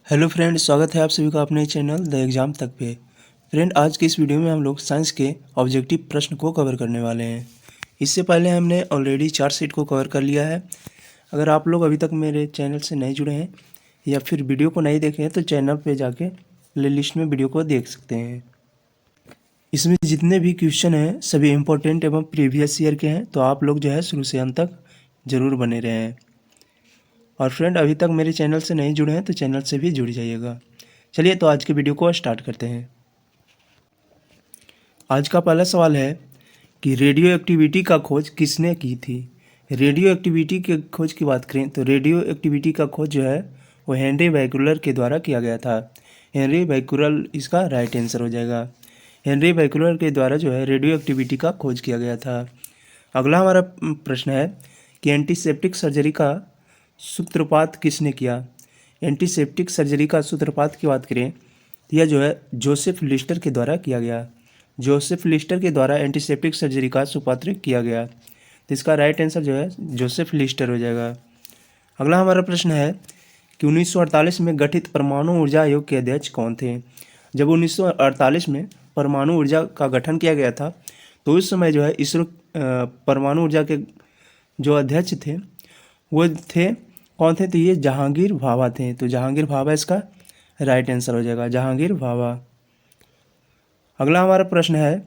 Hello friend, स्वागत है आप सभी का अपने चैनल द एग्ज़ाम तक पे। फ्रेंड, आज के इस वीडियो में हम लोग साइंस के ऑब्जेक्टिव प्रश्न को कवर करने वाले हैं। इससे पहले हमने ऑलरेडी 4 सेट को कवर कर लिया है। अगर आप लोग अभी तक मेरे चैनल से नहीं जुड़े हैं या फिर वीडियो को नहीं देखे हैं तो चैनल पे जाके प्ले लिस्ट में वीडियो को देख सकते हैं। इसमें जितने भी क्वेश्चन हैं सभी इम्पोर्टेंट एवं प्रीवियस ईयर के हैं, तो आप लोग जो है शुरू से अंत तक ज़रूर बने रहें। और फ्रेंड, अभी तक मेरे चैनल से नहीं जुड़े हैं तो चैनल से भी जुड़ जाइएगा। चलिए तो आज के वीडियो को स्टार्ट करते हैं। आज का पहला सवाल है कि रेडियो एक्टिविटी का खोज किसने की थी। रेडियो एक्टिविटी के खोज की बात करें तो रेडियो एक्टिविटी का खोज जो है वो हेनरी बैकुलर के द्वारा किया गया था। हेनरी बैकुलर इसका राइट आंसर हो जाएगा। हेनरी बैकुलर के द्वारा जो है रेडियो एक्टिविटी का खोज किया गया था। अगला हमारा प्रश्न है कि एंटीसेप्टिक सर्जरी का सूत्रपात किसने किया। एंटीसेप्टिक सर्जरी का सूत्रपात की बात करें तो यह जो है जोसेफ लिस्टर के द्वारा किया गया। जोसेफ लिस्टर के द्वारा एंटीसेप्टिक सर्जरी का सुपात्र किया गया, तो इसका राइट आंसर जो है जोसेफ लिस्टर हो जाएगा। अगला हमारा प्रश्न है कि 1948 में गठित परमाणु ऊर्जा आयोग के अध्यक्ष कौन थे। जब 1948 में परमाणु ऊर्जा का गठन किया गया था तो उस समय जो है इसरो परमाणु ऊर्जा के जो अध्यक्ष थे वो थे कौन थे, तो ये जहांगीर भाभा थे। तो जहांगीर भाभा इसका राइट आंसर हो जाएगा, जहांगीर भाभा। अगला हमारा प्रश्न है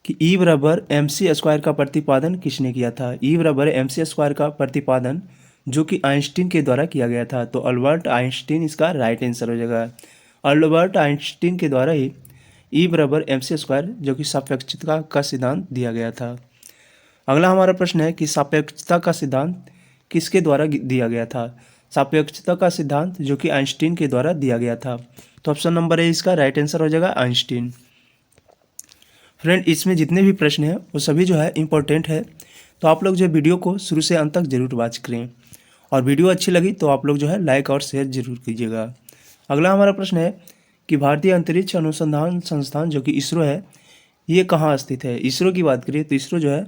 कि ई बराबर एम सी स्क्वायर का प्रतिपादन किसने किया था। ई बराबर एम सी स्क्वायर का प्रतिपादन जो कि आइंस्टीन के द्वारा किया गया था, तो अल्बर्ट आइंस्टीन इसका राइट आंसर हो जाएगा। अल्बर्ट आइंस्टीन के द्वारा ही ई बराबर एम सी स्क्वायर जो कि सापेक्षता का सिद्धांत दिया गया था। अगला हमारा प्रश्न है कि सापेक्षता का सिद्धांत किसके द्वारा दिया गया था। सापेक्षता का सिद्धांत जो कि आइंस्टीन के द्वारा दिया गया था, तो ऑप्शन नंबर ए इसका राइट आंसर हो जाएगा, आइंस्टीन। फ्रेंड, इसमें जितने भी प्रश्न हैं वो सभी जो है इंपॉर्टेंट है, तो आप लोग जो वीडियो को शुरू से अंत तक जरूर वॉच करें। और वीडियो अच्छी लगी तो आप लोग जो है लाइक और शेयर जरूर कीजिएगा। अगला हमारा प्रश्न है कि भारतीय अंतरिक्ष अनुसंधान संस्थान जो कि इसरो है ये कहाँ स्थित है। इसरो की बात करिए तो इसरो जो है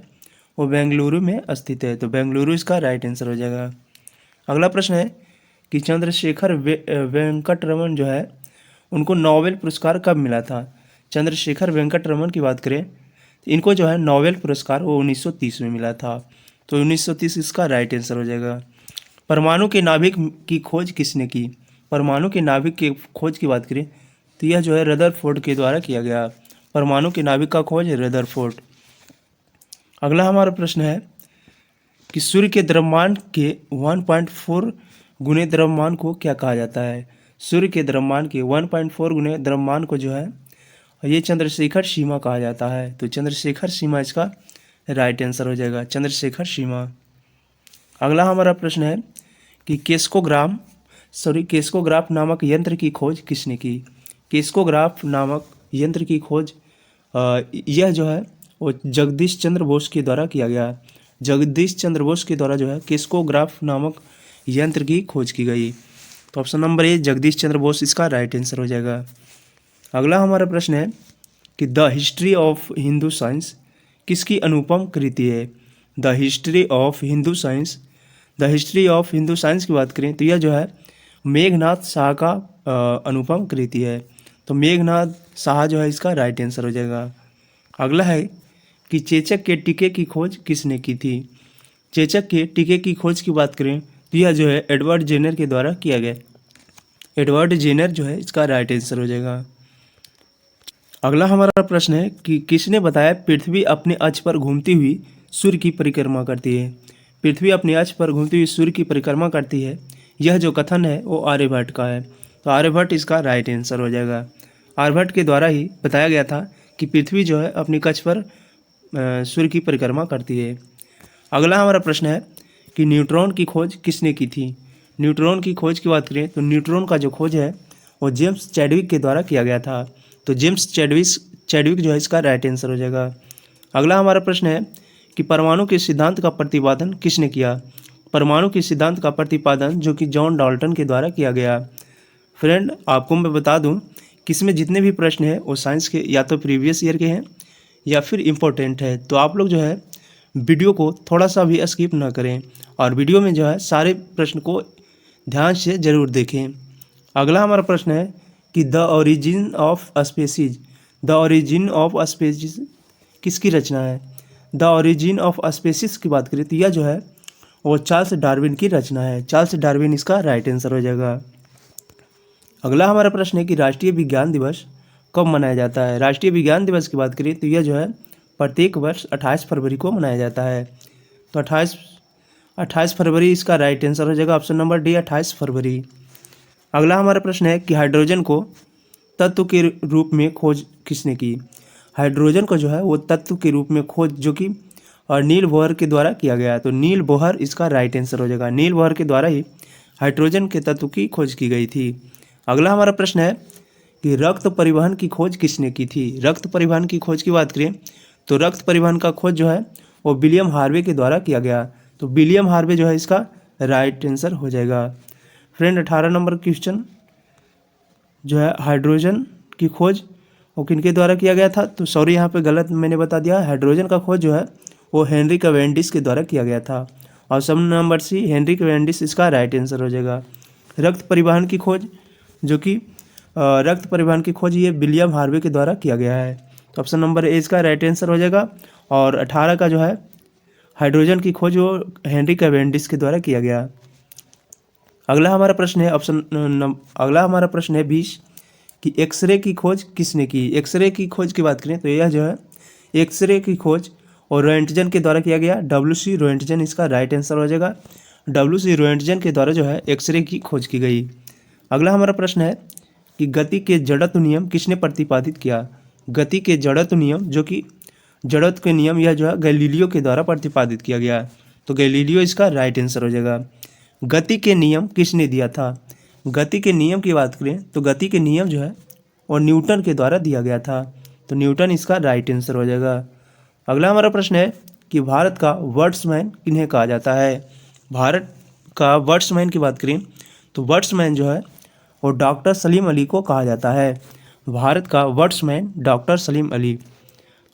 वो बेंगलुरु में स्थित है, तो बेंगलुरु इसका राइट आंसर हो जाएगा। अगला प्रश्न है कि चंद्रशेखर वेंकट रमन जो है उनको नोबेल पुरस्कार कब मिला था। चंद्रशेखर वेंकट रमन की बात करें तो इनको जो है नोबेल पुरस्कार वो 1930 में मिला था, तो 1930 इसका राइट आंसर हो जाएगा। परमाणु के नाभिक की खोज किसने की। परमाणु के नाभिक की खोज की बात करें तो यह जो है रदरफोर्ड के द्वारा किया गया। परमाणु के नाभिक का खोज रदरफोर्ड। अगला हमारा प्रश्न है कि सूर्य के द्रव्यमान के 1.4 गुने द्रव्यमान को क्या कहा जाता है। सूर्य के द्रव्यमान के 1.4 गुने द्रव्यमान को जो है ये चंद्रशेखर सीमा कहा जाता है, तो चंद्रशेखर सीमा इसका राइट आंसर हो जाएगा, चंद्रशेखर सीमा। अगला हमारा प्रश्न है कि केस्कोग्राफ नामक यंत्र की खोज किसने की। केस्कोग्राफ नामक यंत्र की खोज यह जो है वो जगदीश चंद्र बोस के द्वारा किया गया। जगदीश चंद्र बोस के द्वारा जो है केस्कोग्राफ नामक यंत्र की खोज की गई, तो ऑप्शन नंबर ए जगदीश चंद्र बोस इसका राइट आंसर हो जाएगा। अगला हमारा प्रश्न है कि the history of Hindu science किसकी अनुपम कृति है। The history of Hindu science, the history of Hindu science की बात करें तो यह जो है मेघनाथ शाह का अनुपम कृति है, तो मेघनाथ शाह जो है इसका राइट आंसर हो जाएगा। अगला है कि चेचक के टीके की खोज किसने की थी। चेचक के टीके की खोज की बात करें तो यह जो है एडवर्ड जेनर के द्वारा किया गया। एडवर्ड जेनर जो है इसका राइट आंसर हो जाएगा। अगला हमारा प्रश्न है कि किसने बताया पृथ्वी अपने अक्ष पर घूमती हुई सूर्य की परिक्रमा करती है। पृथ्वी अपने अक्ष पर घूमती हुई सूर्य की परिक्रमा करती है, यह जो कथन है वो आर्यभट्ट का है, तो आर्यभट्ट इसका राइट आंसर हो जाएगा। आर्यभट्ट के द्वारा ही बताया गया था कि पृथ्वी जो है अपनी कक्ष पर सूर्य की परिक्रमा करती है। अगला हमारा प्रश्न है कि न्यूट्रॉन की खोज किसने की थी। न्यूट्रॉन की खोज की बात करें तो न्यूट्रॉन का जो खोज है वो जेम्स चैडविक के द्वारा किया गया था, तो जेम्स चैडविक जो है इसका राइट आंसर हो जाएगा। अगला हमारा प्रश्न है कि परमाणु के सिद्धांत का प्रतिपादन किसने किया। परमाणु के सिद्धांत का प्रतिपादन जो कि जॉन डाल्टन के द्वारा किया गया। फ्रेंड, आपको मैं बता दूं कि इसमें जितने भी प्रश्न हैं वो साइंस के या तो प्रीवियस ईयर के हैं या फिर इम्पोर्टेंट है, तो आप लोग जो है वीडियो को थोड़ा सा भी स्किप ना करें और वीडियो में जो है सारे प्रश्न को ध्यान से ज़रूर देखें। अगला हमारा प्रश्न है कि the origin of species, the origin of species किसकी रचना है? द ओरिजिन ऑफ स्पेसीज की बात करें तो यह जो है वो चार्ल्स डार्विन की रचना है। चार्ल्स डार्विन इसका राइट आंसर हो जाएगा। अगला हमारा प्रश्न है कि राष्ट्रीय विज्ञान दिवस कब मनाया जाता है? राष्ट्रीय विज्ञान दिवस की बात करें तो यह जो है प्रत्येक वर्ष 28 फरवरी को मनाया जाता है। तो 28 फरवरी इसका राइट आंसर हो जाएगा, ऑप्शन नंबर डी 28 फरवरी। अगला हमारा प्रश्न है कि हाइड्रोजन को तत्व के रूप में खोज किसने की? हाइड्रोजन को जो है वो तत्व के रूप में खोज जो कि नील बोहर के द्वारा किया गया है। तो नील बोहर इसका राइट आंसर हो जाएगा। नील बोहर के द्वारा ही हाइड्रोजन के तत्व की खोज की गई थी। अगला हमारा प्रश्न है कि रक्त परिवहन की खोज किसने की थी? रक्त परिवहन की खोज की बात करें तो रक्त परिवहन का खोज जो है वो विलियम हार्वे के द्वारा किया गया। तो विलियम हार्वे जो है इसका राइट आंसर हो जाएगा। फ्रेंड 18 नंबर क्वेश्चन जो है हाइड्रोजन की खोज वो किनके द्वारा किया गया था? तो सॉरी यहाँ पे गलत मैंने बता दिया। हाइड्रोजन का खोज जो है वो हेनरी कैवेंडिश के द्वारा किया गया था। Option number C Henry Cavendish इसका राइट आंसर हो जाएगा। रक्त परिवहन की खोज जो कि रक्त परिवहन की खोज ये विलियम हार्वे के द्वारा किया गया है। तो ऑप्शन नंबर ए इसका राइट आंसर हो जाएगा। और 18 का जो है हाइड्रोजन की खोज वो हेनरी कैवेंडिश के द्वारा किया गया। अगला हमारा प्रश्न है अगला हमारा प्रश्न है 20 कि एक्सरे की खोज किसने की? एक्सरे की खोज की बात करें तो यह जो है एक्सरे की खोज और रोएंटजन के द्वारा किया गया। डब्ल्यू.सी. रोएंटजन इसका राइट आंसर हो जाएगा। डब्ल्यू.सी. रोएंटजन के द्वारा जो है एक्सरे की खोज की गई। अगला हमारा प्रश्न है कि गति के जड़त्व नियम किसने प्रतिपादित किया? गति के जड़त्व नियम जो कि जड़त्व के नियम यह जो है गैलीलियो के द्वारा प्रतिपादित किया गया। तो गैलीलियो इसका राइट आंसर हो जाएगा। गति के नियम किसने दिया था? गति के नियम की बात करें तो गति के नियम जो है वो न्यूटन के द्वारा दिया गया था। तो न्यूटन इसका राइट आंसर हो जाएगा। अगला हमारा प्रश्न है कि भारत का वर्ड्समैन किन्हें कहा जाता है? भारत का वर्ड्समैन की बात करें तो वर्ड्समैन जो है वो डॉक्टर सलीम अली को कहा जाता है। भारत का वर्ड्समैन डॉक्टर सलीम अली।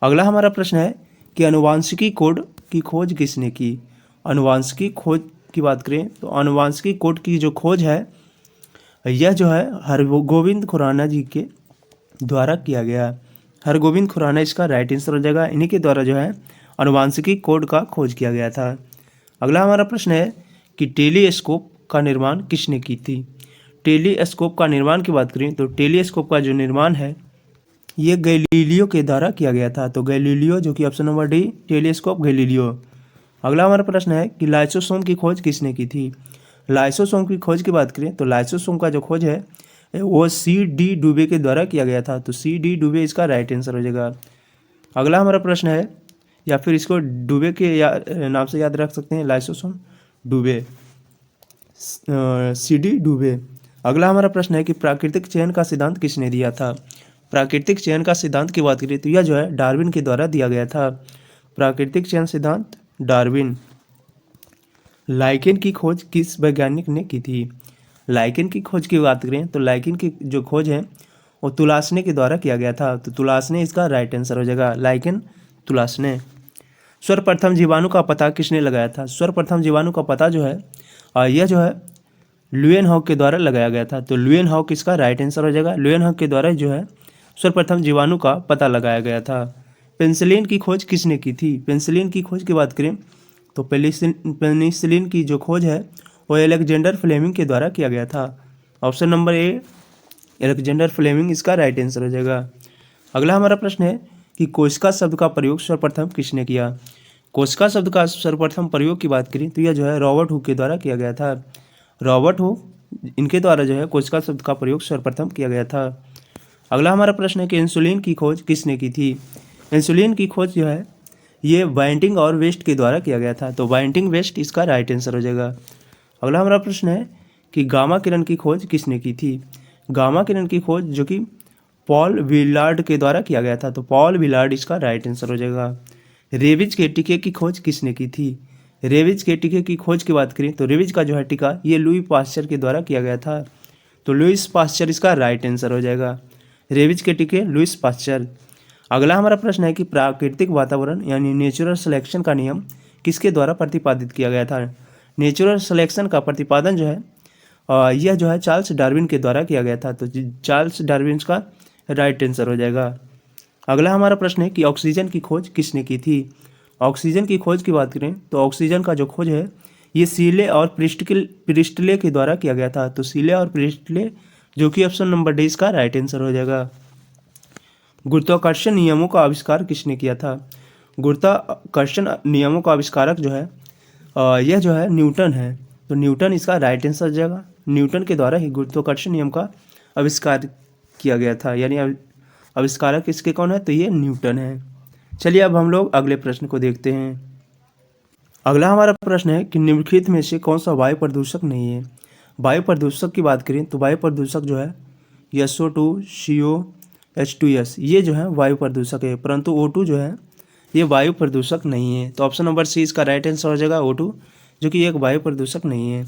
अगला हमारा प्रश्न है कि अनुवांशिकी कोड की खोज किसने की? अनुवांशिकी खोज की बात करें तो अनुवांशिकी कोड की जो खोज है यह जो है हरगोविंद खुराना जी के द्वारा किया गया। हरगोविंद खुराना इसका राइट आंसर हो जाएगा। इन्हीं के द्वारा जो है अनुवांशिकी कोड का खोज किया गया था। अगला हमारा प्रश्न है कि टेलीस्कोप का निर्माण किसने की थी? टेलीस्कोप का निर्माण की बात करें तो टेलीस्कोप का जो निर्माण है ये गैलीलियो के द्वारा किया गया था। तो गैलीलियो जो कि option number D telescope Galileo. अगला हमारा प्रश्न है कि लाइसोसोम की खोज किसने की थी? लाइसोसोम की खोज की बात करें तो लाइसोसोम का जो खोज है वो C.D. डुबे के द्वारा किया गया था। तो C.D. डुबे इसका राइट आंसर हो जाएगा। अगला हमारा प्रश्न है या फिर इसको डुबे के नाम से याद रख सकते हैं लाइसोसोम डुबे C.D. डुबे। अगला हमारा प्रश्न है कि प्राकृतिक चयन का सिद्धांत किसने दिया था? प्राकृतिक चयन का सिद्धांत की बात करें तो यह जो है डार्विन के द्वारा दिया गया था। प्राकृतिक चयन सिद्धांत डार्विन। लाइकेन की खोज किस वैज्ञानिक ने की थी? लाइकेन की खोज की बात करें तो लाइकेन की जो खोज है वो तुलासने के द्वारा किया गया था। तो तुलासने इसका राइट आंसर हो जाएगा। लाइकेन तुलासने। सर्वप्रथम जीवाणु का पता किसने लगाया था? सर्वप्रथम जीवाणु का पता जो है यह जो है ल्यूएनहॉक के द्वारा लगाया गया था। तो ल्यूएनहॉक इसका राइट आंसर हो जाएगा। ल्यूएनहॉक के द्वारा जो है सर्वप्रथम जीवाणु का पता लगाया गया था। पेनिसिलिन की खोज किसने की थी? पेनिसिलिन की खोज की बात करें तो पेनिसिलिन की जो खोज है वो अलेक्जेंडर फ्लेमिंग के द्वारा किया गया था। Option number A Alexander Fleming इसका राइट आंसर हो जाएगा। अगला हमारा प्रश्न है कि कोशिका शब्द का प्रयोग सर्वप्रथम किसने किया? कोशिका शब्द का सर्वप्रथम प्रयोग की बात करें तो यह जो है रॉबर्ट हुक के द्वारा किया गया था। रॉबर्ट हुक इनके द्वारा जो है कोशिका शब्द का प्रयोग सर्वप्रथम किया गया था। अगला हमारा प्रश्न है कि इंसुलिन की खोज किसने की थी? इंसुलिन की खोज जो है ये वाइंटिंग और वेस्ट के द्वारा किया गया था। तो वाइंटिंग वेस्ट इसका राइट आंसर हो जाएगा। अगला हमारा प्रश्न है कि गामा किरण की खोज किसने की थी? गामा किरण की खोज जो कि पॉल विलार्ड के द्वारा किया गया था। तो पॉल विलार्ड इसका राइट आंसर हो जाएगा। रेबीज के टीके की खोज किसने की थी? रेबीज के टीके की खोज की बात करें तो रेबीज का जो है टीका ये लुई पास्चर के द्वारा किया गया था। तो लुइस पास्चर इसका राइट आंसर हो जाएगा। रेबीज के टीके लुइस पास्चर। अगला हमारा प्रश्न है कि प्राकृतिक वातावरण यानी नेचुरल सिलेक्शन का नियम किसके द्वारा प्रतिपादित किया गया था? नेचुरल सिलेक्शन का प्रतिपादन जो है यह जो है चार्ल्स डार्विन के द्वारा किया गया था। तो चार्ल्स डार्विन का राइट आंसर हो जाएगा। अगला हमारा प्रश्न है कि ऑक्सीजन की खोज किसने की थी। ऑक्सीजन की खोज की बात करें तो ऑक्सीजन का जो खोज है ये सीले और प्रिस्टले के द्वारा किया गया था। तो सीले और प्रिस्टले, जो कि ऑप्शन नंबर डी इसका राइट आंसर हो जाएगा। गुरुत्वाकर्षण नियमों का आविष्कार किसने किया था। गुरुत्वाकर्षण नियमों का आविष्कारक जो है यह जो है न्यूटन है। तो न्यूटन इसका राइट आंसर हो जाएगा। न्यूटन के द्वारा ही गुरुत्वाकर्षण नियम का आविष्कार किया गया था, यानी आविष्कारक इसके कौन है, तो ये न्यूटन है। चलिए अब हम लोग अगले प्रश्न को देखते हैं। अगला हमारा प्रश्न है कि निम्नलिखित में से कौन सा वायु प्रदूषक नहीं है। वायु प्रदूषक की बात करें तो वायु प्रदूषक जो है SO2, CO, H2S ये जो है वायु प्रदूषक है, परंतु O2 जो है ये वायु प्रदूषक नहीं है। तो ऑप्शन नंबर सी इसका राइट आंसर हो जाएगा O2, जो कि एक वायु प्रदूषक नहीं है।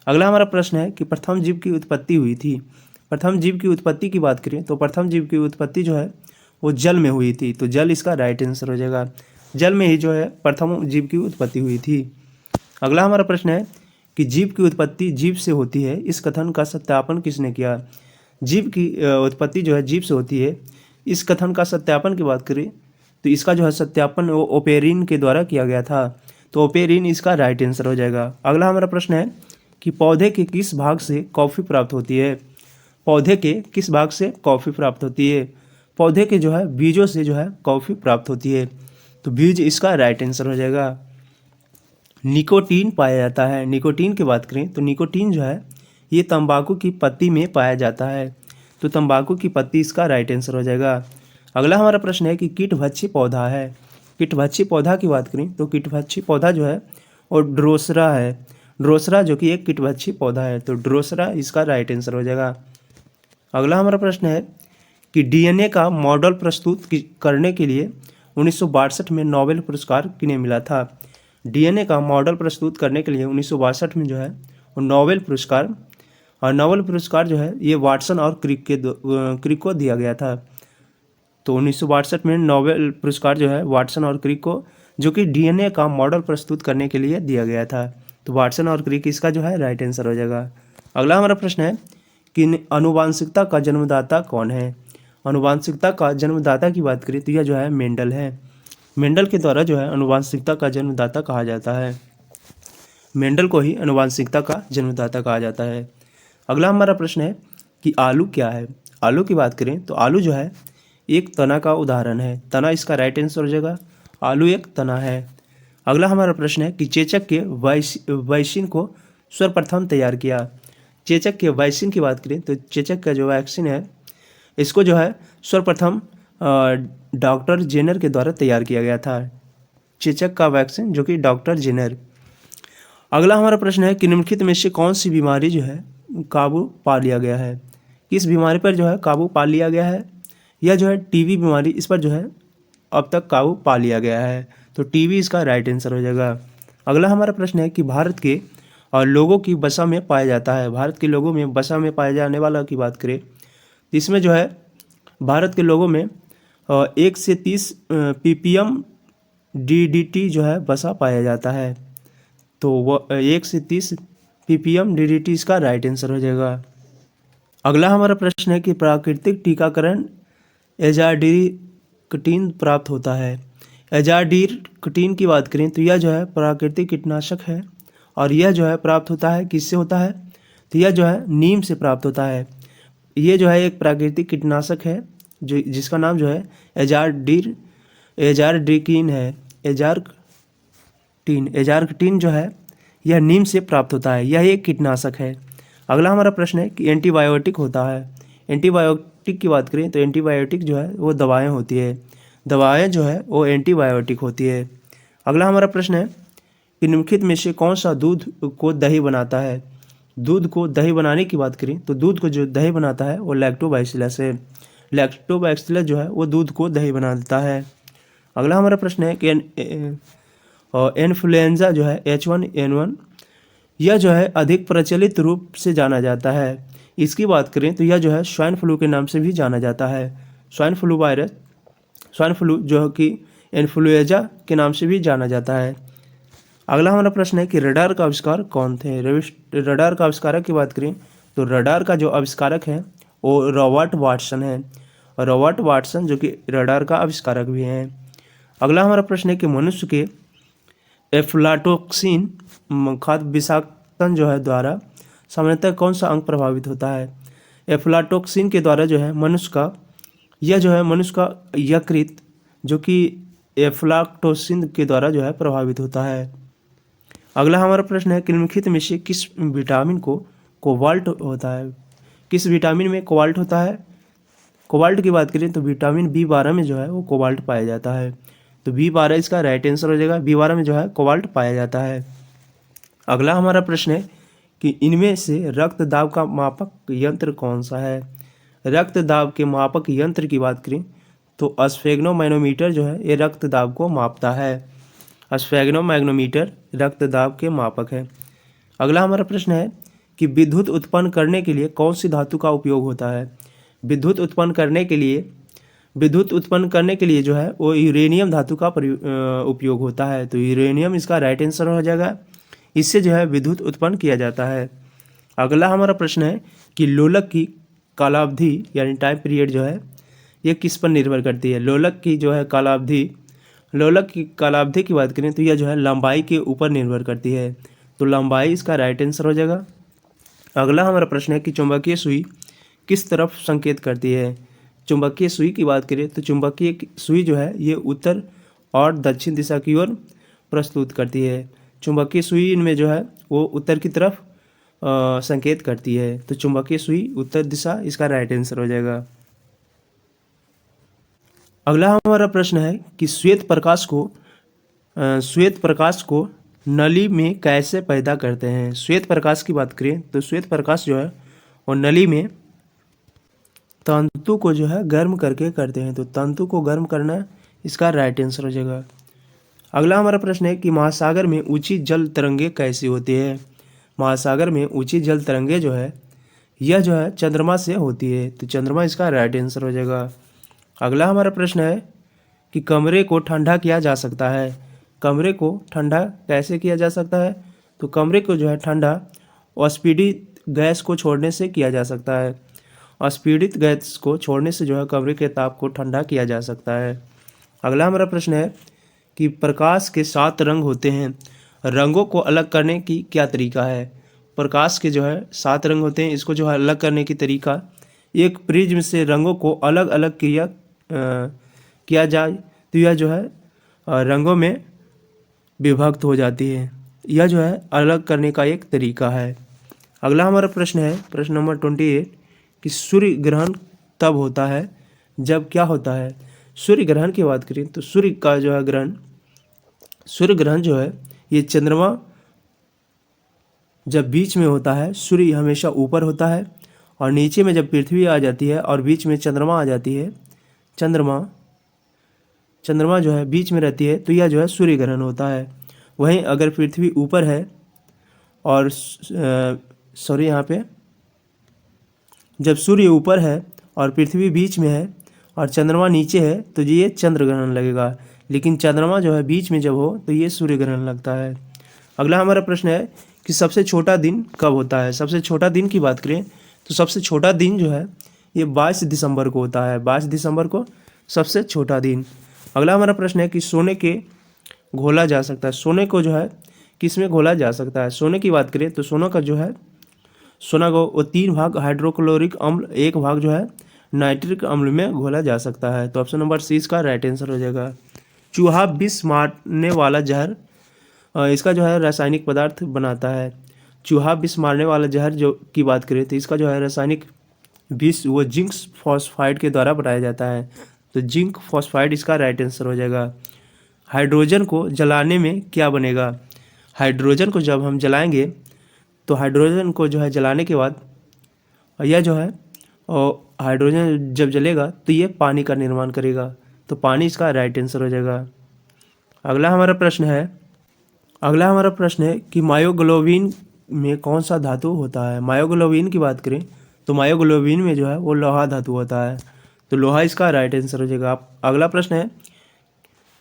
अगला हमारा प्रश्न है कि प्रथम जीव की उत्पत्ति हुई थी। प्रथम जीव की उत्पत्ति की बात करें तो प्रथम जीव की उत्पत्ति जो है वो जल में हुई थी। तो जल इसका राइट आंसर हो जाएगा। जल में ही जो है प्रथम जीव की उत्पत्ति हुई थी। अगला हमारा प्रश्न है कि जीव की उत्पत्ति जीव से होती है, इस कथन का सत्यापन किसने किया। जीव की उत्पत्ति जो है जीव से होती है, इस कथन का सत्यापन की बात करें तो इसका जो है सत्यापन वो ओपेरिन के द्वारा किया गया था। तो ओपेरिन इसका राइट आंसर हो जाएगा। अगला हमारा प्रश्न है कि पौधे के किस भाग से कॉफ़ी प्राप्त होती है। पौधे के किस भाग से कॉफ़ी प्राप्त होती है। पौधे के जो है बीजों से जो है कॉफ़ी प्राप्त होती है। तो बीज इसका राइट आंसर हो जाएगा। निकोटीन पाया जाता है। निकोटीन की बात करें तो निकोटीन जो है ये तंबाकू की पत्ती में पाया जाता है। तो तंबाकू की पत्ती इसका राइट आंसर हो जाएगा। अगला हमारा प्रश्न है कि कीटभक्षी पौधा है। कीटभक्षी पौधा की बात करें तो कीटभक्षी पौधा जो है वो ड्रोसरा है। ड्रोसरा जो कि एक कीटभक्षी पौधा है। तो ड्रोसरा इसका राइट आंसर हो जाएगा। अगला हमारा प्रश्न है कि DNA का मॉडल प्रस्तुत करने के लिए 1962 में नोबेल पुरस्कार किन्हें मिला था। DNA का मॉडल प्रस्तुत करने के लिए 1962 में जो है वो नोबेल पुरस्कार, और नोबेल पुरस्कार जो है ये वाटसन और क्रिक को दिया गया था। तो 1962 में नोबेल पुरस्कार जो है वाटसन और क्रिक को, जो कि DNA का मॉडल प्रस्तुत करने के लिए दिया गया था। तो वाटसन और क्रिक इसका जो है राइट आंसर हो जाएगा। अगला हमारा प्रश्न है कि आनुवांशिकता का जन्मदाता कौन है। आनुवांशिकता का जन्मदाता की बात करें तो यह जो है मेंडल है। मेंडल के द्वारा जो है आनुवांशिकता का जन्मदाता कहा जाता है। मेंडल को ही आनुवांशिकता का जन्मदाता कहा जाता है। अगला हमारा प्रश्न है कि आलू क्या है। आलू की बात करें तो आलू जो है एक तना का उदाहरण है। तना इसका राइट आंसर हो जाएगा। आलू एक तना है। अगला हमारा प्रश्न है कि चेचक के वैक्सीन को सर्वप्रथम तैयार किया। चेचक के वैक्सीन की बात करें तो चेचक का जो वैक्सीन है इसको जो है सर्वप्रथम डॉक्टर जेनर के द्वारा तैयार किया गया था। चेचक का वैक्सीन जो कि डॉक्टर जेनर। अगला हमारा प्रश्न है कि निम्नलिखित में से कौन सी बीमारी जो है काबू पा लिया गया है। किस बीमारी पर जो है काबू पा लिया गया है। यह जो है टीबी बीमारी, इस पर जो है अब तक काबू पा लिया गया है। तो टीबी इसका राइट आंसर हो जाएगा। अगला हमारा प्रश्न है कि भारत के लोगों की वसा में पाया जाता है। भारत के लोगों में वसा में पाए जाने वाला की बात करें तो इसमें जो है भारत के लोगों में 1 से 30 ppm DDT जो है वसा पाया जाता है। तो वो 1 से 30 ppm DDT इसका राइट आंसर हो जाएगा। अगला हमारा प्रश्न है कि प्राकृतिक टीकाकरण एजाडिरक्टिन प्राप्त होता है। एजाडिरक्टिन की बात करें तो यह जो है प्राकृतिक कीटनाशक है, और यह जो है प्राप्त होता है किससे होता है, तो यह जो है नीम से प्राप्त होता है। ये जो है एक प्राकृतिक कीटनाशक है जो जिसका नाम जो है एजाडिरक्टिन है। एजाडिरक्टिन जो है यह नीम से प्राप्त होता है। यह एक कीटनाशक है। अगला हमारा प्रश्न है कि एंटीबायोटिक होता है। एंटीबायोटिक की बात करें तो एंटीबायोटिक जो है वो दवाएं होती है। दवाएं जो है वो एंटीबायोटिक होती है। अगला हमारा प्रश्न है कि निम्नलिखित में से कौन सा दूध को दही बनाता है। दूध को दही बनाने की बात करें तो दूध को जो दही बनाता है वो लैक्टोबैसिलस है। लैक्टोबैसिलस जो है वो दूध को दही बना देता है। अगला हमारा प्रश्न है कि इन्फ्लुएंजा जो है H1N1 यह जो है अधिक प्रचलित रूप से जाना जाता है। इसकी बात करें तो यह जो है स्वाइन फ्लू के नाम से भी जाना जाता है। Swine flu virus, swine flu जो है कि इन्फ्लुएंजा के नाम से भी जाना जाता है। अगला हमारा प्रश्न है कि रडार का आविष्कार कौन थे। रडार का आविष्कारक की बात करें तो रडार का जो आविष्कारक है वो रॉबर्ट वाटसन है। रॉबर्ट वाटसन जो कि रडार का आविष्कारक भी हैं। अगला हमारा प्रश्न है कि मनुष्य के एफ्लाटॉक्सिन खाद्य विषाक्तन जो है द्वारा सामान्यतः कौन सा अंग प्रभावित होता है। एफ्लाटॉक्सिन के द्वारा जो है मनुष्य का यकृत जो कि एफ्लाटोक्सिन के द्वारा जो है प्रभावित होता है। अगला हमारा प्रश्न है निम्नलिखित में से किस विटामिन को कोबाल्ट होता है। किस विटामिन में कोबाल्ट होता है। कोबाल्ट की बात करें तो विटामिन B12 में जो है वो कोबाल्ट पाया जाता है। तो B12 इसका राइट आंसर हो जाएगा। B12 में जो है कोबाल्ट पाया जाता है। अगला हमारा प्रश्न है कि इनमें से रक्त दाब का मापक यंत्र कौन सा है। रक्त दाब के मापक यंत्र की बात करें तो स्फेग्नोमैनोमीटर जो है ये रक्त दाब को मापता है। स्फेग्नोमैग्नोमीटर रक्त दाब के मापक है। अगला हमारा प्रश्न है कि विद्युत उत्पन्न करने के लिए कौन सी धातु का उपयोग होता है। विद्युत उत्पन्न करने के लिए जो है वो यूरेनियम धातु का उपयोग होता है। तो यूरेनियम इसका राइट आंसर हो जाएगा। इससे जो है विद्युत उत्पन्न किया जाता है। अगला हमारा प्रश्न है कि लोलक की कालावधि यानी टाइम पीरियड जो है ये किस पर निर्भर करती है। लोलक की कालावधि की बात करें तो यह जो है लंबाई के ऊपर निर्भर करती है। तो लंबाई इसका राइट आंसर हो जाएगा। अगला हमारा प्रश्न है कि चुंबकीय सुई किस तरफ संकेत करती है। चुंबकीय सुई की बात करें तो चुंबकीय सुई जो है ये उत्तर और दक्षिण दिशा की ओर प्रस्तुत करती है। चुंबकीय सुई इनमें जो है वो उत्तर की तरफ संकेत करती है। तो चुंबकीय सुई उत्तर दिशा इसका राइट आंसर हो जाएगा। अगला हमारा प्रश्न है कि श्वेत प्रकाश को नली में कैसे पैदा करते हैं। श्वेत प्रकाश की बात करें तो श्वेत प्रकाश जो है वो नली में तंतु को जो है गर्म करके करते हैं। तो तंतु को गर्म करना इसका राइट आंसर हो जाएगा। अगला हमारा प्रश्न है कि महासागर में ऊंची जल तरंगे कैसी होती है। महासागर में ऊंची जल तरंगे जो है यह जो है चंद्रमा से होती है। तो चंद्रमा इसका राइट आंसर हो जाएगा। अगला हमारा प्रश्न है कि कमरे को ठंडा किया जा सकता है। कमरे को ठंडा कैसे किया जा सकता है। तो कमरे को जो है ठंडा अस्फीडित गैस को छोड़ने से किया जा सकता है। अस्फीडित गैस को छोड़ने से जो है कमरे के ताप को ठंडा किया जा सकता है। अगला हमारा प्रश्न है कि प्रकाश के 7 रंग होते हैं। रंगों को अलग करने की क्या तरीका है। प्रकाश के जो है 7 रंग होते हैं, इसको जो है अलग करने की तरीका एक प्रिज्म से रंगों को अलग अलग किया जाए तो यह जो है रंगों में विभक्त हो जाती है। यह जो है अलग करने का एक तरीका है। अगला हमारा प्रश्न है प्रश्न नंबर 28 कि सूर्य ग्रहण तब होता है जब क्या होता है। सूर्य ग्रहण की बात करें तो सूर्य ग्रहण जो है ये चंद्रमा जब बीच में होता है। सूर्य हमेशा ऊपर होता है और नीचे में जब पृथ्वी आ जाती है और बीच में चंद्रमा आ जाती है, चंद्रमा जो है बीच में रहती है तो यह जो है सूर्य ग्रहण होता है। वहीं अगर पृथ्वी ऊपर है और यहाँ पे जब सूर्य ऊपर है और पृथ्वी बीच में है और चंद्रमा नीचे है तो ये चंद्र ग्रहण लगेगा। लेकिन चंद्रमा जो है बीच में जब हो तो ये सूर्य ग्रहण लगता है। अगला हमारा प्रश्न है कि सबसे छोटा दिन कब होता है। सबसे छोटा दिन की बात करें तो सबसे छोटा दिन जो है ये 22 दिसंबर को होता है। 22 दिसंबर को सबसे छोटा दिन। अगला हमारा प्रश्न है कि सोने के घोला जा सकता है। सोने को जो है किस में घोला जा सकता है। सोने की बात करें तो सोना को वो 3 भाग हाइड्रोक्लोरिक अम्ल 1 भाग जो है नाइट्रिक अम्ल में घोला जा सकता है। तो ऑप्शन नंबर सी इसका राइट आंसर हो जाएगा। चूहा विष मारने वाला जहर इसका जो है रासायनिक पदार्थ बनाता है। चूहा विष मारने वाला जहर जो की बात करें तो इसका जो है रासायनिक विष वो जिंक फॉस्फाइड के द्वारा बनाया जाता है। तो जिंक फॉस्फाइड इसका राइट आंसर हो जाएगा। हाइड्रोजन को जलाने में क्या बनेगा। हाइड्रोजन को जब हम जलाएंगे तो हाइड्रोजन को जो है जलाने के बाद यह जो है हाइड्रोजन जब जलेगा तो ये पानी का निर्माण करेगा। तो पानी इसका राइट आंसर हो जाएगा। अगला हमारा प्रश्न है कि मायोग्लोबिन में कौन सा धातु होता है। मायोग्लोबिन की बात करें तो मायोग्लोबिन में जो है वो लोहा धातु होता है। तो लोहा इसका राइट आंसर हो जाएगा। अगला प्रश्न है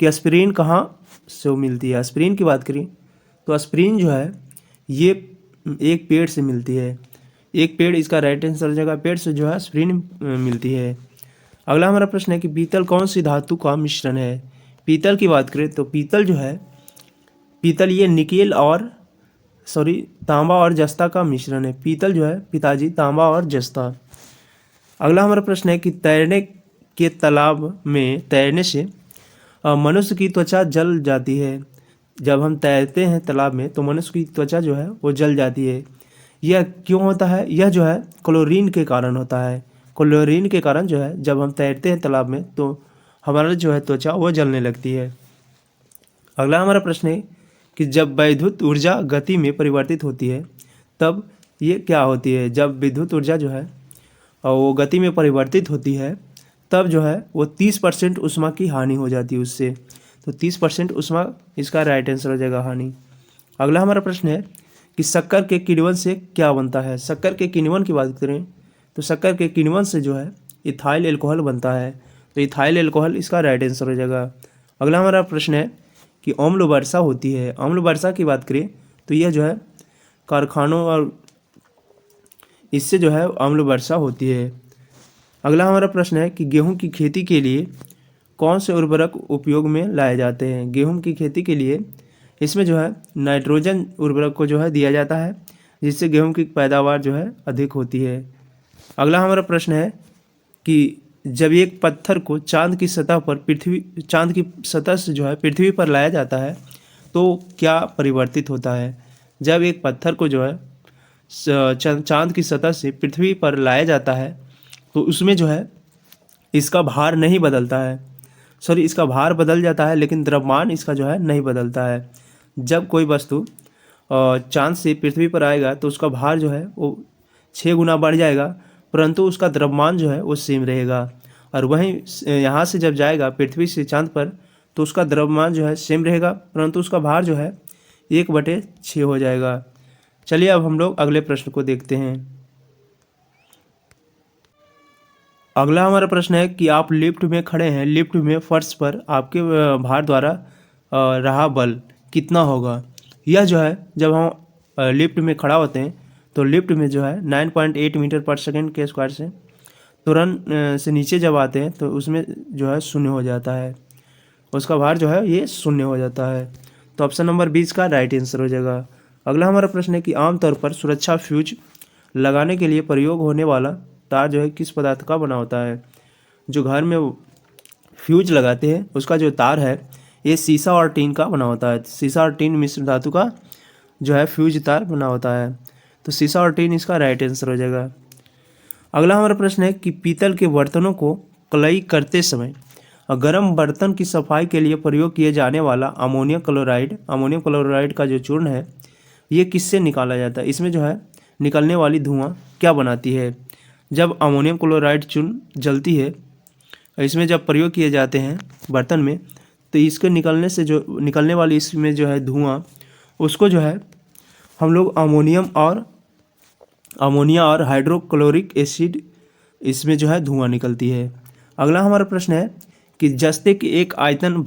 कि एस्पिरिन कहाँ से मिलती है। एस्पिरिन की बात करें तो एस्पिरिन जो है ये एक पेड़ से मिलती है, एक पेड़, इसका राइट आंसर हो जाएगा। पेड़ से जो है एस्पिरिन मिलती है। अगला हमारा प्रश्न है कि पीतल कौन सी धातु का मिश्रण है। पीतल की बात करें तो पीतल जो है, पीतल ये निकेल और तांबा और जस्ता का मिश्रण है। पीतल जो है पिताजी तांबा और जस्ता। अगला हमारा प्रश्न है कि तैरने के तालाब में तैरने से मनुष्य की त्वचा जल जाती है। जब हम तैरते हैं तालाब में तो मनुष्य की त्वचा जो है वो जल जाती है। यह क्यों होता है? यह जो है क्लोरीन के कारण होता है। क्लोरीन के कारण जो है जब हम तैरते हैं तालाब में तो हमारा जो है त्वचा वो जलने लगती है। अगला हमारा प्रश्न है कि जब वैद्युत ऊर्जा गति में परिवर्तित होती है तब ये क्या होती है। जब विद्युत ऊर्जा जो है और वो गति में परिवर्तित होती है तब जो है वो 30% ऊष्मा की हानि हो जाती है उससे। तो 30% ऊष्मा इसका राइट आंसर हो जाएगा, हानि। अगला हमारा प्रश्न है कि शक्कर के किण्वन से क्या बनता है। शक्कर के किण्वन की बात करें तो शक्कर के किण्वन से जो है इथाइल एल्कोहल बनता है। तो इथाइल एल्कोहल इसका राइट आंसर हो जाएगा। अगला हमारा प्रश्न है कि अम्ल वर्षा होती है। अम्ल वर्षा की बात करें तो यह जो है कारखानों और इससे जो है अम्ल वर्षा होती है। अगला हमारा प्रश्न है कि गेहूं की खेती के लिए कौन से उर्वरक उपयोग में लाए जाते हैं। गेहूं की खेती के लिए इसमें जो है नाइट्रोजन उर्वरक को जो है दिया जाता है, जिससे गेहूं की पैदावार जो है अधिक होती है। अगला हमारा प्रश्न है कि जब एक पत्थर को चांद की सतह से जो है पृथ्वी पर लाया जाता है तो क्या परिवर्तित होता है। जब एक पत्थर को जो है चांद की सतह से पृथ्वी पर लाया जाता है तो उसमें जो है इसका भार नहीं बदलता है, इसका भार बदल जाता है लेकिन द्रव्यमान इसका जो है नहीं बदलता है। जब कोई वस्तु चांद से पृथ्वी पर आएगा तो उसका भार जो है वो 6 गुना बढ़ जाएगा, परंतु उसका द्रव्यमान जो है वो सेम रहेगा। और वहीं यहाँ से जब जाएगा पृथ्वी से चांद पर तो उसका द्रव्यमान जो है सेम रहेगा, परंतु उसका भार जो है 1/6 हो जाएगा। चलिए अब हम लोग अगले प्रश्न को देखते हैं। अगला हमारा प्रश्न है कि आप लिफ्ट में खड़े हैं, लिफ्ट में फर्श पर आपके भार द्वारा रहा बल कितना होगा। यह जो है जब हम लिफ्ट में खड़ा होते हैं तो लिफ्ट में जो है 9.8 मीटर पर सेकंड के स्क्वायर से तुरंत से नीचे जब आते हैं तो उसमें जो है 0 हो जाता है, उसका भार जो है ये 0 हो जाता है। तो ऑप्शन नंबर 20 का राइट आंसर हो जाएगा। अगला हमारा प्रश्न है कि आमतौर पर सुरक्षा फ्यूज लगाने के लिए प्रयोग होने वाला तार जो है किस पदार्थ का बना होता है। जो घर में फ्यूज लगाते हैं उसका जो तार है ये सीसा और टीन का बना होता है। सीसा और टीन मिश्र धातु का जो है फ्यूज तार बना होता है। तो सीसा और टीन इसका राइट आंसर हो जाएगा। अगला हमारा प्रश्न है कि पीतल के बर्तनों को कलई करते समय गर्म बर्तन की सफाई के लिए प्रयोग किए जाने वाला अमोनियम क्लोराइड का जो चूर्ण है ये किससे निकाला जाता है। इसमें जो है निकलने वाली धुआं क्या बनाती है। जब अमोनियम क्लोराइड चूर्ण जलती है, इसमें जब प्रयोग किए जाते हैं बर्तन में तो इसके निकलने से जो निकलने वाली इसमें जो है धुआं, उसको जो है हम लोग अमोनिया और हाइड्रोक्लोरिक एसिड, इसमें जो है धुआं निकलती है। अगला हमारा प्रश्न है कि जस्ते के एक आयतन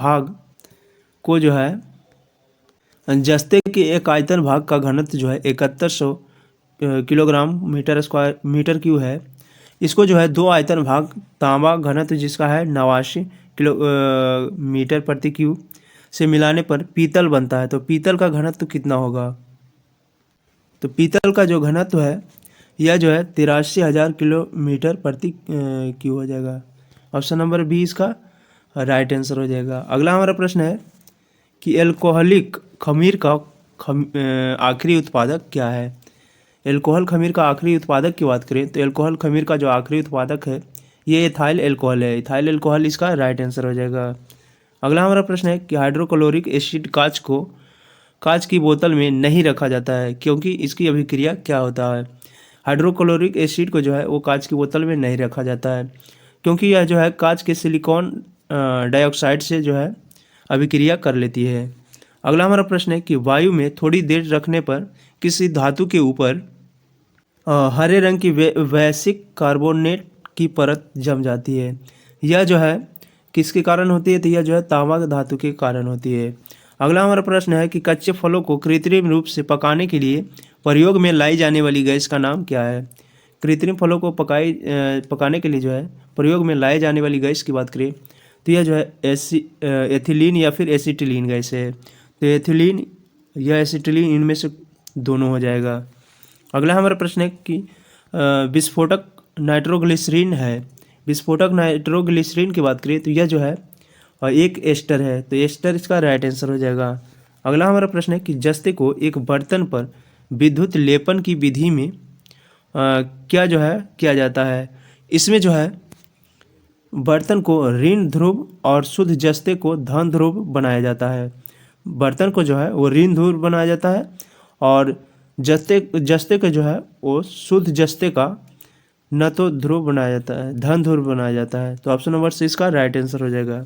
भाग का घनत्व जो है 7100 किलोग्राम मीटर क्यूब है। इसको जो है 2 आयतन भाग तांबा घनत्व जिसका है 89 किलो मीटर प्रति क्यूब से मिलाने पर पीतल बनता है। तो पीतल का घनत्व कितना होगा। तो पीतल का जो घनत्व है यह जो है 83,000 किलोमीटर प्रति क्यूब हो जाएगा। ऑप्शन नंबर 20 का राइट आंसर हो जाएगा। अगला हमारा प्रश्न है कि एल्कोहलिक खमीर का आखिरी उत्पादक क्या है। एल्कोहल खमीर का आखिरी उत्पादक की बात करें तो एल्कोहल खमीर का जो आखिरी उत्पादक है ये इथाइल एल्कोहल है। इथाइल एल्कोहल इसका राइट आंसर हो जाएगा। अगला हमारा प्रश्न है कि हाइड्रोक्लोरिक एसिड कांच की बोतल में नहीं रखा जाता है क्योंकि इसकी अभिक्रिया क्या होता है। हाइड्रोक्लोरिक एसिड को जो है वो कांच की बोतल में नहीं रखा जाता है क्योंकि यह जो है कांच के सिलिकॉन डाइऑक्साइड से जो है अभिक्रिया कर लेती है। अगला हमारा प्रश्न है कि वायु में थोड़ी देर रखने पर किसी धातु के ऊपर हरे रंग की वैश्विक कार्बोनेट की परत जम जाती है। यह जो है किसके कारण होती है। तो यह जो है तांबा धातु के कारण होती है। अगला हमारा प्रश्न है कि कच्चे फलों को कृत्रिम रूप से पकाने के लिए प्रयोग में लाई जाने वाली गैस का नाम क्या है। कृत्रिम फलों को पकाने के लिए जो है प्रयोग में लाए जाने वाली गैस की बात करें तो यह जो है एथिलीन या फिर एसिटिलीन गैस है। तो एथिलीन या एसिटिलीन इनमें से दोनों हो जाएगा। अगला हमारा प्रश्न है कि विस्फोटक नाइट्रोग्लिसरीन है। विस्फोटक नाइट्रोग्लिसरीन की बात करें तो यह जो है एक एस्टर है। तो एस्टर इसका राइट आंसर हो जाएगा। अगला हमारा प्रश्न है कि जस्ते को एक बर्तन पर विद्युत लेपन की विधि में क्या जो है किया जाता है। इसमें जो है बर्तन को ऋण ध्रुव और शुद्ध जस्ते को धन ध्रुव बनाया जाता है। बर्तन को जो है वो ऋण ध्रुव बनाया जाता है और जस्ते का जो है वो शुद्ध जस्ते का न तो ध्रुव बनाया जाता है, धन ध्रुव बनाया जाता है। तो ऑप्शन नंबर 6 इसका राइट आंसर हो जाएगा।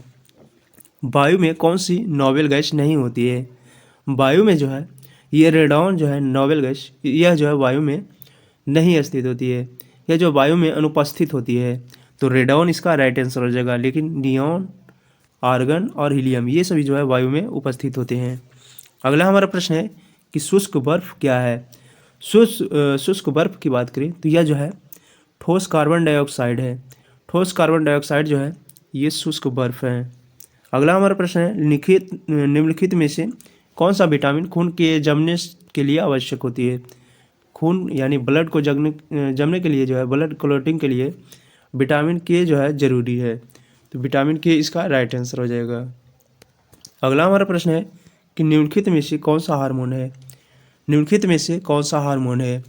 वायु में कौन सी नोबेल गैस नहीं होती है। वायु में जो है ये रेडॉन जो है नोबेल गैस, यह जो है वायु में नहीं स्थित होती है, यह जो वायु में अनुपस्थित होती है। तो रेडॉन इसका राइट आंसर हो जाएगा। लेकिन नियॉन, आर्गन और हीलियम ये सभी जो है वायु में उपस्थित होते हैं। अगला हमारा प्रश्न है कि शुष्क बर्फ क्या है। शुष्क बर्फ की बात करें तो यह जो है ठोस कार्बन डाइऑक्साइड है। ठोस कार्बन डाइऑक्साइड जो है ये शुष्क बर्फ है। अगला हमारा प्रश्न है निम्नलिखित में से कौन सा विटामिन खून के जमने के लिए आवश्यक होती है। खून यानी ब्लड को जमने के लिए जो है ब्लड क्लॉटिंग के लिए विटामिन के जो है ज़रूरी है। तो विटामिन के इसका राइट आंसर हो जाएगा। अगला हमारा प्रश्न है कि निम्नलिखित में से कौन सा हार्मोन है। निम्नलिखित में से कौन सा हार्मोन है।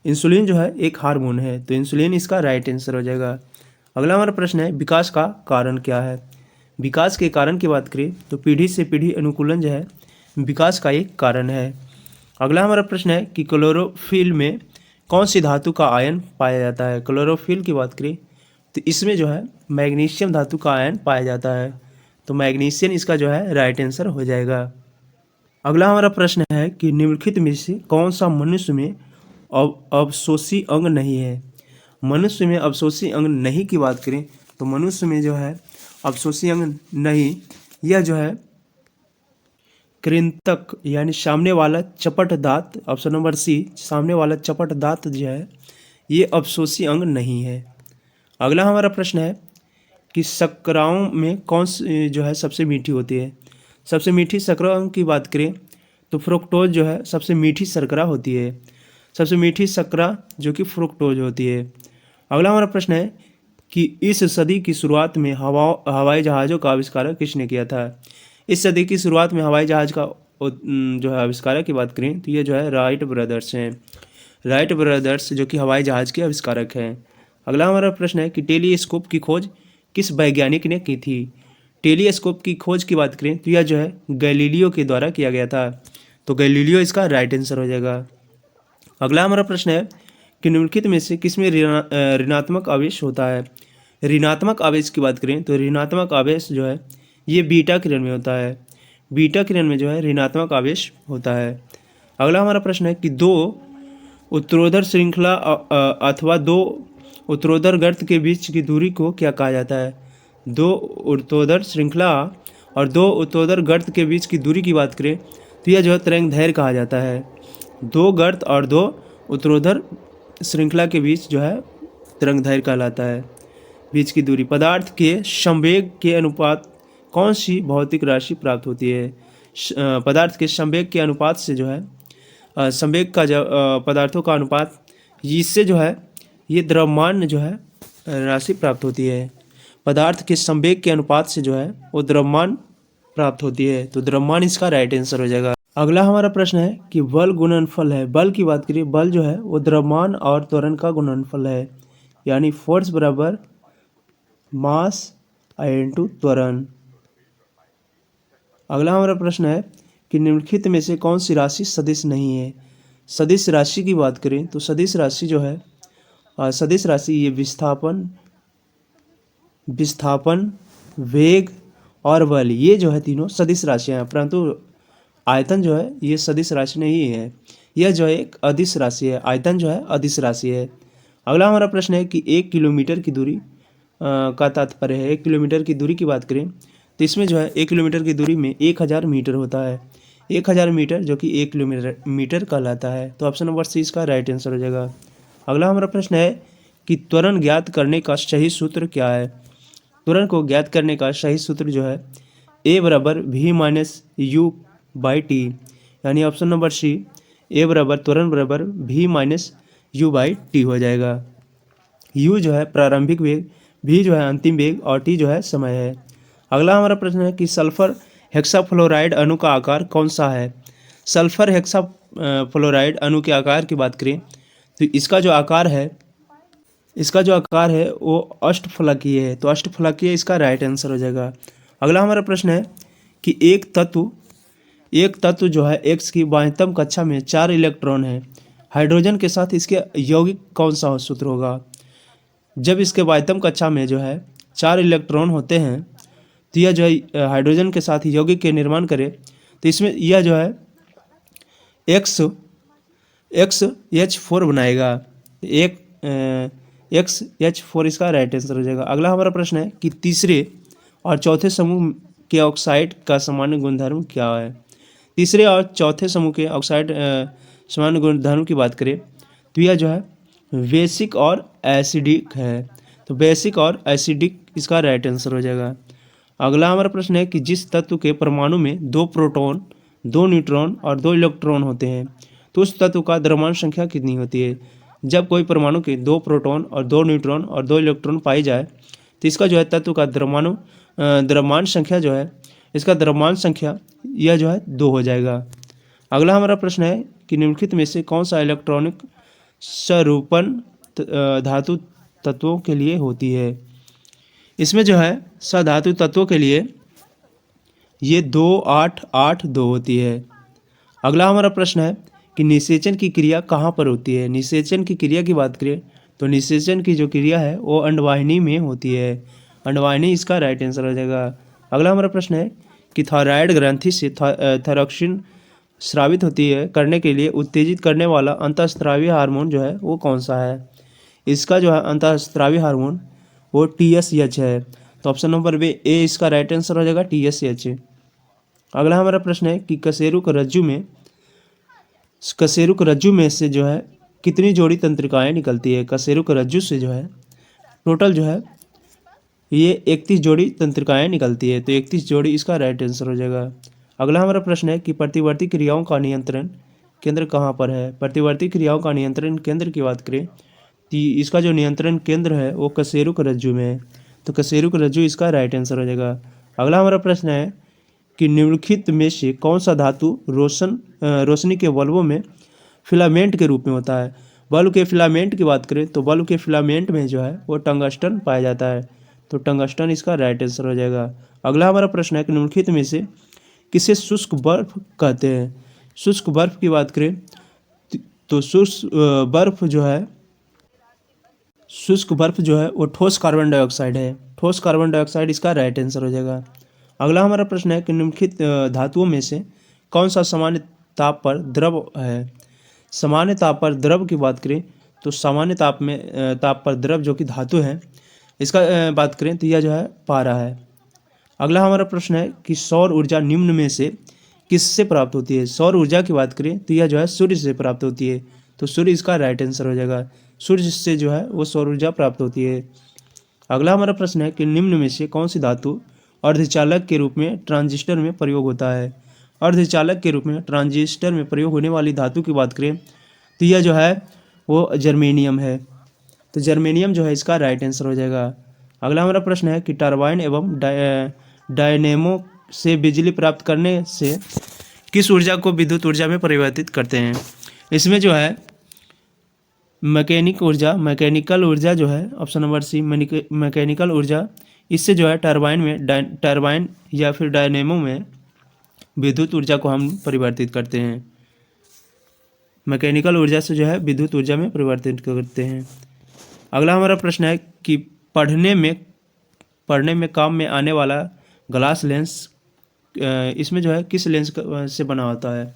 इंसुलिन जो है एक हार्मोन है, तो इंसुलिन इसका राइट आंसर हो जाएगा। अगला हमारा प्रश्न है विकास का कारण क्या है। विकास के कारण की बात करें तो पीढ़ी से पीढ़ी अनुकूलन जो है विकास का एक कारण है। अगला हमारा प्रश्न है कि क्लोरोफिल में कौन सी धातु का आयन पाया जाता है। क्लोरोफिल की बात करें तो इसमें जो है मैग्नीशियम धातु का आयन पाया जाता है। तो मैग्नीशियम इसका जो है राइट आंसर हो जाएगा। अगला हमारा प्रश्न है कि निम्नलिखित में से कौन सा मनुष्य में अवशोषी अंग नहीं है। मनुष्य में अवशोषी अंग नहीं की बात करें तो मनुष्य में जो है अवशोषी अंग नहीं, यह जो है कृंतक यानी सामने वाला चपट दांत, ऑप्शन नंबर सी सामने वाला चपट दांत जो है ये अवशोषी अंग नहीं है। अगला हमारा प्रश्न है कि शर्कराओं में कौन सी जो है सबसे मीठी होती है। सबसे मीठी शर्कराओं की बात करें तो फ्रुक्टोज जो है सबसे मीठी शर्करा होती है। सबसे मीठी शर्करा जो कि फ्रुक्टोज होती है। अगला हमारा प्रश्न है कि इस सदी की शुरुआत में हवाई जहाज़ों का आविष्कार किसने किया था। इस सदी की शुरुआत में हवाई जहाज़ का जो है आविष्कारक की बात करें तो ये जो है राइट ब्रदर्स हैं। राइट ब्रदर्स जो कि हवाई जहाज़ के आविष्कारक हैं। अगला हमारा प्रश्न है कि टेलीस्कोप की खोज किस वैज्ञानिक ने की थी। टेलीस्कोप की खोज की बात करें तो यह जो है गैलीलियो के द्वारा किया गया था। तो गैलीलियो इसका राइट आंसर हो जाएगा। अगला हमारा प्रश्न है कि निम्नलिखित में से किसमें ऋणात्मक आवेश होता है। ऋणात्मक आवेश की बात करें तो ऋणात्मक आवेश जो है ये बीटा किरण में होता है। बीटा किरण में जो है ऋणात्मक आवेश होता है। अगला हमारा प्रश्न है कि दो उत्तरोत्तर श्रृंखला अथवा दो उत्तरोत्तर गर्त के बीच की दूरी को क्या कहा जाता है। दो उत्तरोत्तर श्रृंखला और दो उत्तरोत्तर गर्त के बीच की दूरी की बात करें तो यह जो है तरंगदैर्घ्य कहा जाता है। दो गर्त और दो उत्तरोत्तर श्रृंखला के बीच जो है तरंगदैर्घ्य कहलाता है। बीच की दूरी पदार्थ के संवेग के अनुपात कौन सी भौतिक राशि प्राप्त होती है। पदार्थ के संवेग के अनुपात से जो है संवेग का जो पदार्थों का अनुपात इससे जो है ये द्रव्यमान जो है राशि प्राप्त होती है। पदार्थ के संवेग के अनुपात से जो है वो द्रव्यमान प्राप्त होती है। तो द्रव्यमान इसका राइट आंसर हो जाएगा। अगला हमारा प्रश्न है कि बल गुणनफल है। बल की बात करिए, बल जो है वो द्रव्यमान और त्वरण का गुणनफल है, यानी फोर्स बराबर मास इनटू त्वरण। अगला हमारा प्रश्न है कि निम्नलिखित में से कौन सी राशि सदिश नहीं है। सदिश राशि की बात करें तो सदिश राशि जो है सदिश राशि ये विस्थापन, वेग और बल ये जो है तीनों सदिश राशियाँ हैं, परंतु आयतन जो है ये सदिश राशि नहीं है। यह जो है एक अदिश राशि है। आयतन जो है अदिश राशि है। अगला हमारा प्रश्न है कि 1 किलोमीटर की दूरी का तात्पर्य है। 1 किलोमीटर की दूरी की बात करें तो इसमें जो है 1 किलोमीटर की दूरी में 1000 मीटर होता है। 1000 मीटर जो कि 1 किलोमीटर कहलाता है। तो ऑप्शन नंबर सी इसका राइट आंसर हो जाएगा। अगला हमारा प्रश्न है कि त्वरण ज्ञात करने का सही सूत्र क्या है। त्वरण को ज्ञात करने का सही सूत्र जो है ए बराबर v minus u by t, यानी ऑप्शन नंबर सी ए बराबर त्वरण बराबर v minus u by t हो जाएगा। यू जो है प्रारंभिक वेग, वी जो है अंतिम वेग और टी जो है समय है। अगला हमारा प्रश्न है कि सल्फर हेक्साफ्लोराइड अणु का आकार कौन सा है। सल्फर हेक्साफ्लोराइड अणु के आकार की बात करें तो इसका जो आकार है वो अष्टफलकीय है। तो अष्टफलकीय इसका राइट आंसर हो जाएगा। अगला हमारा प्रश्न है कि एक तत्व जो है X की बाह्यतम कक्षा में 4 इलेक्ट्रॉन है, हाइड्रोजन के साथ इसके यौगिक कौन सा सूत्र होगा। जब इसके बाह्यतम कक्षा में जो है 4 इलेक्ट्रॉन होते हैं तो यह जो है हाइड्रोजन के साथ यौगिक के निर्माण करे, तो इसमें यह जो है XH4 बनाएगा। XH4 इसका राइट आंसर हो जाएगा। अगला हमारा प्रश्न है कि तीसरे और चौथे समूह के ऑक्साइड का सामान्य गुणधर्म क्या है। तीसरे और चौथे समूह के ऑक्साइड सामान्य गुणधर्म की बात करें तो यह जो है बेसिक और एसिडिक है। तो बेसिक और एसिडिक इसका राइट आंसर हो जाएगा। अगला हमारा प्रश्न है कि जिस तत्व के परमाणु में 2 प्रोटॉन 2 न्यूट्रॉन और 2 इलेक्ट्रॉन होते हैं तो उस तत्व का द्रव्यमान संख्या कितनी होती है। जब कोई परमाणु के 2 प्रोटॉन और 2 न्यूट्रॉन और 2 इलेक्ट्रॉन पाई जाए तो इसका जो है तत्व का द्रव्यमान संख्या जो है, इसका द्रव्यमान संख्या यह जो है 2 हो जाएगा। अगला हमारा प्रश्न है कि निम्नलिखित में से कौन सा इलेक्ट्रॉनिक स्वरूपन धातु तत्वों के लिए होती है। इसमें जो है सधातु तत्वों के लिए ये 2-8-8-2 होती है। अगला हमारा प्रश्न है कि निषेचन की क्रिया कहाँ पर होती है। निषेचन की क्रिया की बात करें तो निषेचन की जो क्रिया है वो अंडवाहिनी में होती है। अंडवाहिनी इसका राइट आंसर हो जाएगा। अगला हमारा प्रश्न है कि थायराइड ग्रंथि से थायरॉक्सिन स्रावित होती है करने के लिए उत्तेजित करने वाला अंतःस्रावी हार्मोन जो है वो कौन सा है। इसका जो है अंतःस्रावी हार्मोन वो TSH है। तो ऑप्शन नंबर ए इसका राइट आंसर हो जाएगा TSH। अगला हमारा प्रश्न है कि कशेरुक रज्जु में से जो है कितनी जोड़ी तंत्रिकाएं निकलती है। कशेरुक रज्जु से जो है टोटल जो है ये 31 जोड़ी तंत्रिकाएं निकलती है। तो 31 जोड़ी इसका राइट आंसर हो जाएगा। अगला हमारा प्रश्न है कि प्रतिवर्ती क्रियाओं का नियंत्रण केंद्र कहाँ पर है। प्रतिवर्ती क्रियाओं का नियंत्रण केंद्र की बात करें तो इसका जो नियंत्रण केंद्र है वो कशेरुक रज्जु में है। तो कशेरुक रज्जु इसका राइट आंसर हो जाएगा। अगला हमारा प्रश्न है कि निम्नलिखित में से कौन सा धातु रोशनी के बल्बों में फिलामेंट के रूप में होता है। बल्ब के फिलामेंट की बात करें तो बल्ब के फिलामेंट में जो है वो टंगस्टन पाया जाता है। तो टंगस्टन इसका राइट आंसर हो जाएगा। अगला हमारा प्रश्न है कि निम्नलिखित में से किसे शुष्क बर्फ कहते हैं। शुष्क बर्फ की बात करें तो शुष्क बर्फ जो है वो ठोस कार्बन डाइऑक्साइड है। ठोस कार्बन डाइऑक्साइड इसका राइट आंसर हो जाएगा। अगला हमारा प्रश्न है कि निम्नलिखित धातुओं में से कौन सा सामान्य ताप पर द्रव है। सामान्य ताप पर द्रव की बात करें तो सामान्य ताप पर द्रव जो कि धातु है इसका बात करें तो यह जो है पारा है। अगला हमारा प्रश्न है कि सौर ऊर्जा निम्न में से किससे प्राप्त होती है। सौर ऊर्जा की बात करें तो यह जो है सूर्य से प्राप्त होती है। तो सूर्य इसका राइट आंसर हो जाएगा। सूर्य से जो है वो सौर ऊर्जा प्राप्त होती है। अगला हमारा प्रश्न है कि निम्न में से कौन सी धातु अर्धचालक के रूप में ट्रांजिस्टर में प्रयोग होता है। अर्धचालक के रूप में ट्रांजिस्टर में प्रयोग होने वाली धातु की बात करें तो यह जो है वो जर्मेनियम है। तो जर्मेनियम जो है इसका राइट आंसर हो जाएगा। अगला हमारा प्रश्न है कि टरबाइन एवं डायनेमो से बिजली प्राप्त करने से किस ऊर्जा को विद्युत ऊर्जा में परिवर्तित करते हैं। इसमें जो है मैकेनिकल ऊर्जा जो है ऑप्शन नंबर सी मैकेनिकल ऊर्जा, इससे जो है टरबाइन या फिर डायनेमो में विद्युत ऊर्जा को हम परिवर्तित करते हैं। मैकेनिकल ऊर्जा से जो है विद्युत ऊर्जा में परिवर्तित करते हैं। अगला हमारा प्रश्न है कि पढ़ने में काम में आने वाला ग्लास लेंस इसमें जो है किस लेंस से बना होता है।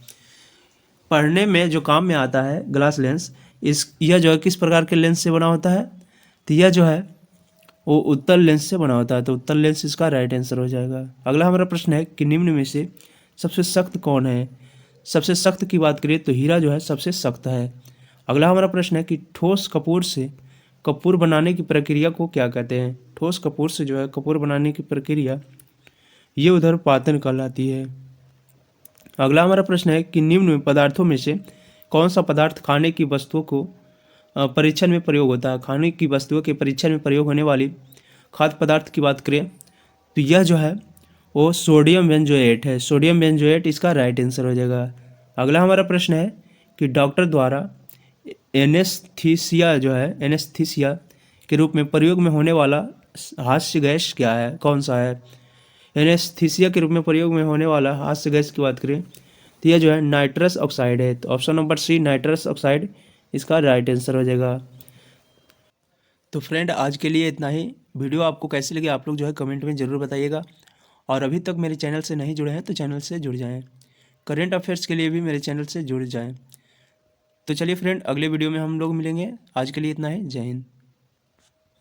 पढ़ने में जो काम में आता है ग्लास लेंस यह जो है किस प्रकार के लेंस से बना होता है। तो यह जो है वो उत्तल लेंस से बना होता है, तो उत्तल लेंस इसका राइट आंसर हो जाएगा। अगला हमारा प्रश्न है कि निम्न में से सबसे सख्त कौन है। सबसे सख्त की बात करें तो हीरा जो है सबसे सख्त है। अगला हमारा प्रश्न है कि ठोस कपूर से कपूर बनाने की प्रक्रिया को क्या कहते हैं। ठोस कपूर से जो है कपूर बनाने की प्रक्रिया ये उधर पातन कहलाती है। अगला हमारा प्रश्न है कि निम्न पदार्थों में से कौन सा पदार्थ खाने की वस्तुओं को परीक्षण में प्रयोग होता है। खाने की वस्तुओं के परीक्षण में प्रयोग होने वाली खाद्य पदार्थ की बात करें तो यह जो है वो सोडियम बेंजोएट है। सोडियम बेंजोएट इसका राइट आंसर हो जाएगा। अगला हमारा प्रश्न है कि डॉक्टर द्वारा एनेस्थीसिया जो है एनेस्थीसिया के रूप में प्रयोग में होने वाला हास्य गैस क्या है, कौन सा है। एनेस्थीसिया के रूप में प्रयोग में होने वाला हास्य गैस की बात करें तो यह जो है नाइट्रस ऑक्साइड है। तो option number C nitrous oxide इसका राइट आंसर हो जाएगा। तो फ्रेंड आज के लिए इतना ही। वीडियो आपको कैसी लगी आप लोग जो है कमेंट में ज़रूर बताइएगा, और अभी तक मेरे चैनल से नहीं जुड़े हैं तो चैनल से जुड़ जाएं। करेंट अफेयर्स के लिए भी मेरे चैनल से जुड़ जाएं। तो चलिए फ्रेंड अगले वीडियो में हम लोग मिलेंगे। आज के लिए इतना ही। जय हिंद।